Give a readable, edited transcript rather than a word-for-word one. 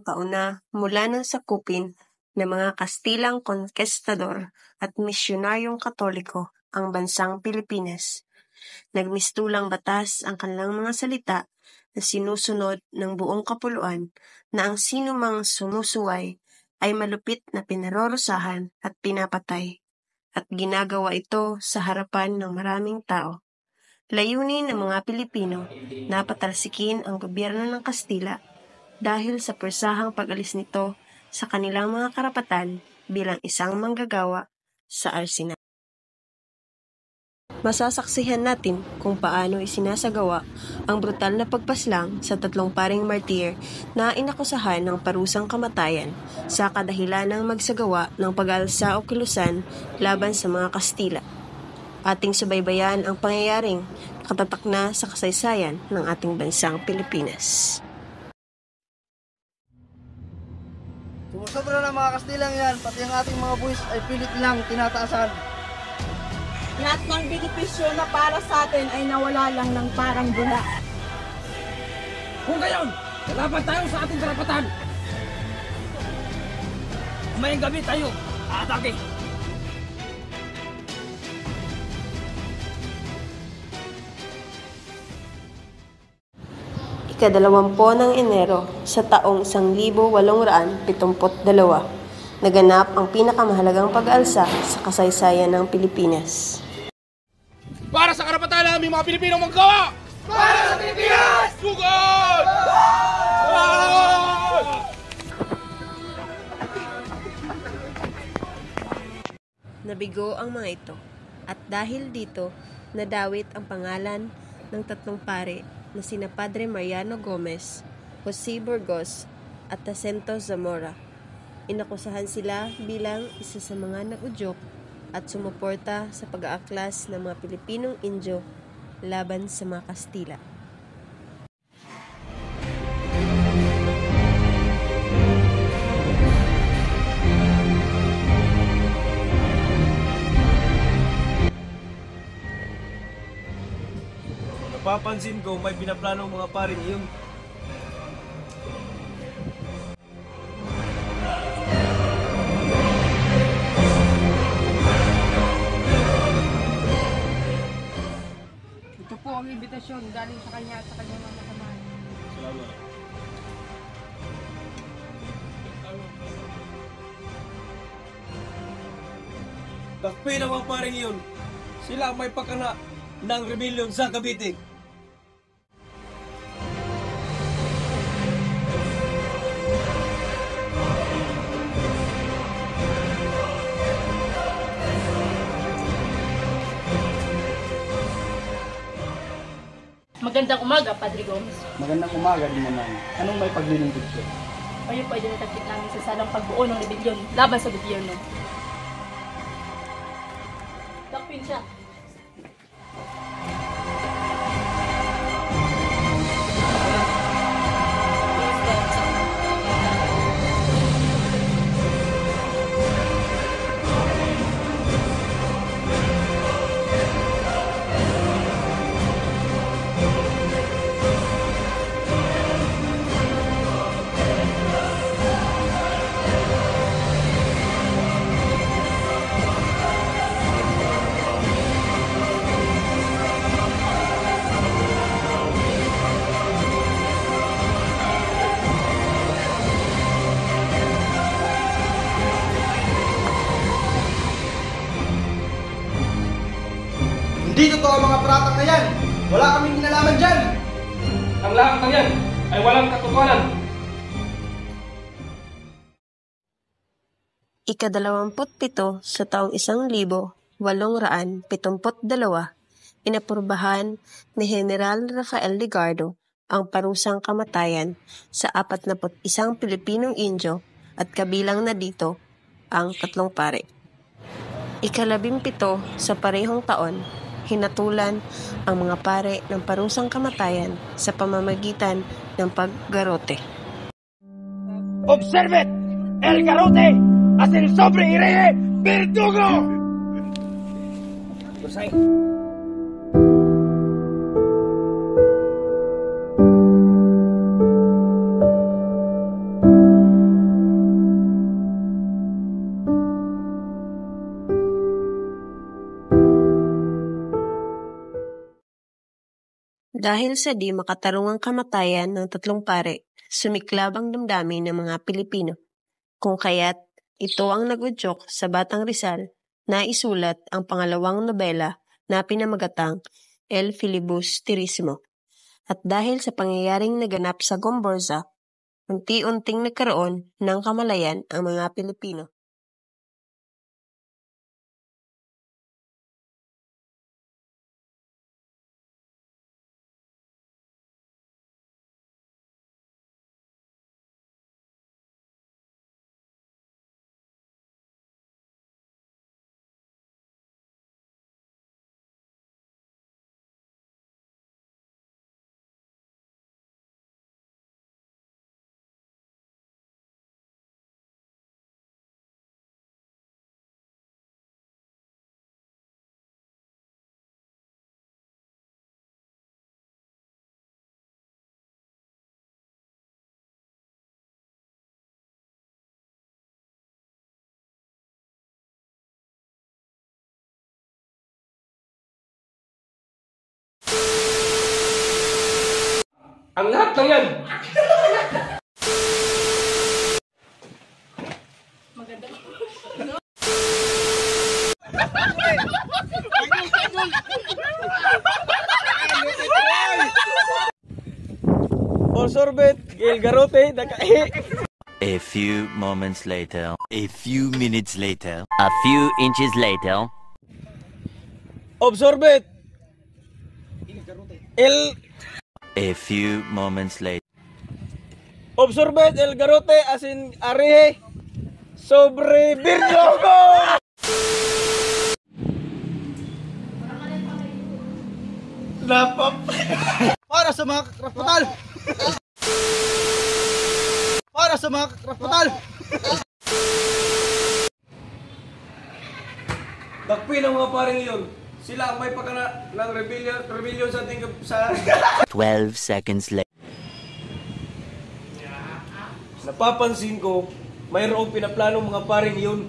kauna mula ng sakupin ng mga Kastilang konkistador at misyonaryong Katoliko ang bansang Pilipinas. Nagmistulang batas ang kanilang mga salita na sinusunod ng buong kapuluan na ang sinumang sumusuway ay malupit na pinarorosahan at pinapatay, at ginagawa ito sa harapan ng maraming tao. Layunin ng mga Pilipino na patalsikin ang gobyerno ng Kastila dahil sa persahang pag-alis nito sa kanilang mga karapatan bilang isang manggagawa sa arsenal. Masasaksihan natin kung paano isinasagawa ang brutal na pagpaslang sa 3 paring martir na inakusahan ng parusang kamatayan sa kadahilan ng magsagawa ng pag-alsa o kilusan laban sa mga Kastila. Ating subaybayan ang pangyayaring katatak na sa kasaysayan ng ating bansang Pilipinas. Sumusobra na mga Kastilang yan, pati ang ating mga buwis ay pilit lang tinataasan. Lahat ng benepisyo na para sa atin ay nawala lang ng parang bula. Kung gayon, lalaban tayo sa ating karapatan. May gabi tayo, atake. Ika-20 ng Enero sa taong 1872, naganap ang pinakamahalagang pag-alsa sa kasaysayan ng Pilipinas. Para sa karapatan ng aming mga Pilipinong maggawa! Para sa Pilipinas! Sugod! Nabigo ang mga ito, at dahil dito, nadawit ang pangalan ng 3 pare na sina Padre Mariano Gomez, Jose Burgos at Jacinto Zamora. Inakusahan sila bilang isa sa mga nag-udyok at sumuporta sa pag-aaklas ng mga Pilipinong Indio laban sa mga Kastila. Napapansin ko may pinaplanong mga paring iyon. Ito po ang imbitasyon galing sa kanya at sa kanyang mga kasamahan. Salamat. Takpi ng mga paring iyon. Sila ang may pakana ng rebellion sa Cavite. Magandang umaga, Padre Gomez. Magandang umaga din naman. Anong may paglilingkod ko? Kayo po ay dinatagpit namin sa salang pagbuo ng rebelyon laban sa gobyerno. Takpin siya. Hindi totoo ang mga paratang na yan! Wala kaming kinalaman dyan! Ang lahat ng yan ay walang katotohanan. Ika-27 sa taong 1872, inaprubahan ni General Rafael Legardo ang parusang kamatayan sa 41 Pilipinong Indio at kabilang na dito ang 3 pare. Ika-17 sa parehong taon, hinatulan ang mga pare ng parusang kamatayan sa pamamagitan ng paggarote. Observe! El garrote hace el sobre y rey verdugo! Dahil sa di makatarungang kamatayan ng tatlong pare, sumiklab ang damdamin ng mga Pilipino. Kung kaya't ito ang nagudyok sa Batang Rizal na isulat ang pangalawang nobela na pinamagatang El Filibusterismo. At dahil sa pangyayaring naganap sa Gomborza, unti-unting nagkaroon ng kamalayan ang mga Pilipino. Ang lahat ng yan! All sorbet, gil garote, dakae. A few moments later. A few minutes later. A few inches later. Obsorbet. A few moments later. Obsorbet el garote asin arehe sobre birlogo. Napap. Para sa mga kakrapatal. Para sa mga kakrapatal. Dakpin ang mga paring iyon. Sila ang may pakana ng rebellion sa ating sa 12 seconds later. Napapansin ko, mayroong pinaplanong mga paring iyon